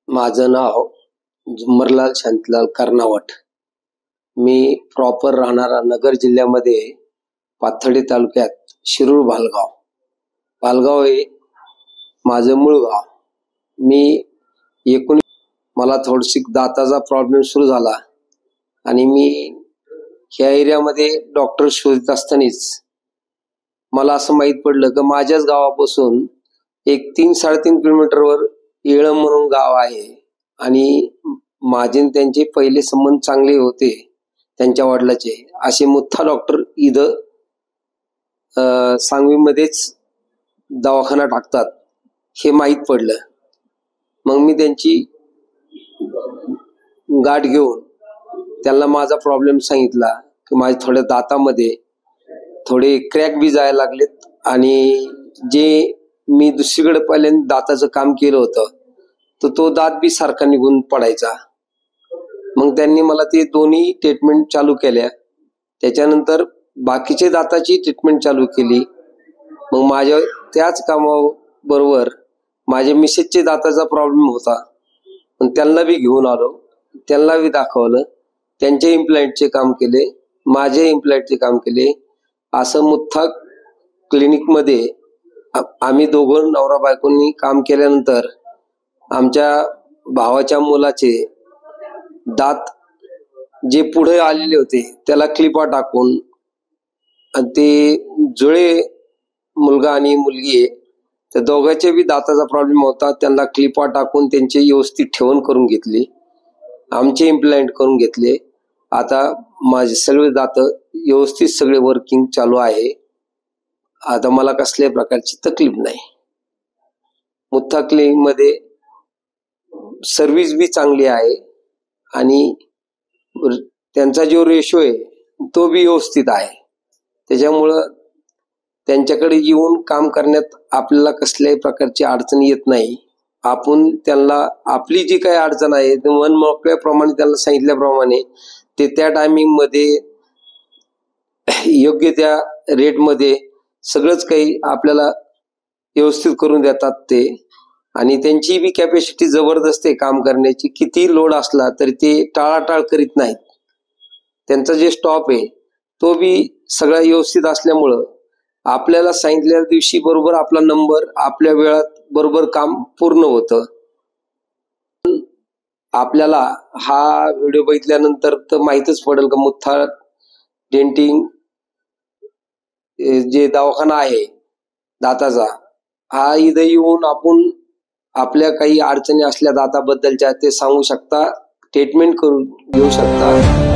माझं नाव झुमरलाल शांतीलाल कर्नावट। मी प्रॉपर राहणारा नगर जिल्ह्यामध्ये पाथर्डी तालुक्यात शिरूर भालगाव। भालगाव हे माझं मूळ गाव। मला थोडीशी दाताचा प्रॉब्लेम सुरू झाला आणि मी ह्या एरियामध्ये डॉक्टर शोधत असतानाच मला असं माहित पडलं की माझ्याच गावापासून एक 3-3.5 किलोमीटरवर येळम म्हणून गाव आहे आणि माझे त्यांचे पहिले संबंध चांगले होते त्यांच्या वडिलाचे। असे मुठ्ठा डॉक्टर इथं सांगवीमध्येच दवाखाना टाकतात हे माहित पडलं। मग मी त्यांची गाठ घेऊन त्यांना माझा प्रॉब्लेम सांगितला की माझ्या थोड्या दातामध्ये थोडे क्रॅक बी जायला लागलेत आणि जे मी दुसरीकडे पहिल्यांदा दाताचं काम केलं होतं तर तो दात बी सारखा निघून पडायचा। मग त्यांनी मला ते दोन्ही ट्रीटमेंट चालू केल्या। त्याच्यानंतर बाकीचे दाताची ट्रीटमेंट चालू केली। मग माझ्या त्याच कामाबरोबर माझ्या मिसेसचे दाताचा प्रॉब्लेम होता, पण त्यांना बी घेऊन आलो, त्यांना बी दाखवलं, त्यांचे इम्प्लांटचे काम केले, माझे इम्प्लांटचे काम केले। असं मुठ्ठा क्लिनिक मध्ये आम्ही दोघं नवरा बायकोंनी काम केल्यानंतर आमच्या भावाच्या मुलाचे दात जे पुढे आलेले होते त्याला क्लिपा टाकून ते जुळे मुलगा आणि मुलगी आहे त्या दोघांचे बी दाताचा प्रॉब्लेम होता, त्यांना क्लिपा टाकून त्यांचे व्यवस्थित ठेवण करून घेतली, आमचे इम्प्लांट करून घेतले। आता माझे सगळे दात व्यवस्थित सगळे वर्किंग चालू आहे। आता मला कसल्याही प्रकारची तकलीफ नाही। मुठ्ठा क्लिनिक मध्ये सर्व्हिस बी चांगली आहे आणि त्यांचा जो रेशो आहे तो बी व्यवस्थित आहे। त्याच्यामुळं त्यांच्याकडे येऊन काम करण्यात आपल्याला कसल्याही प्रकारची अडचण येत नाही। आपण त्यांना आपली जी काही अडचण आहे ते मन मोकळ्याप्रमाणे त्यांना सांगितल्याप्रमाणे ते त्या टायमिंग मध्ये योग्य त्या रेट मध्ये सगळंच काही आपल्याला व्यवस्थित करून देतात ते। आणि त्यांची बी कॅपॅसिटी जबरदस्त आहे काम करण्याची, किती लोड असला तरी ते टाळाटाळ करीत नाहीत। त्यांचा जे स्टॉप आहे तो बी सगळा व्यवस्थित असल्यामुळं आपल्याला सांगितलेल्या दिवशी बरोबर आपला नंबर आपल्या वेळात बरोबर काम पूर्ण होतं। आपल्याला हा व्हिडिओ बघितल्यानंतर तर माहीतच पडेल की मुठ्ठा डेंटिंग जे दवाखाना आहे दाताचा हा इथं येऊन आपण आपल्या काही अडचणी असल्या दाताबद्दलच्या ते सांगू शकता, ट्रीटमेंट करून घेऊ शकता।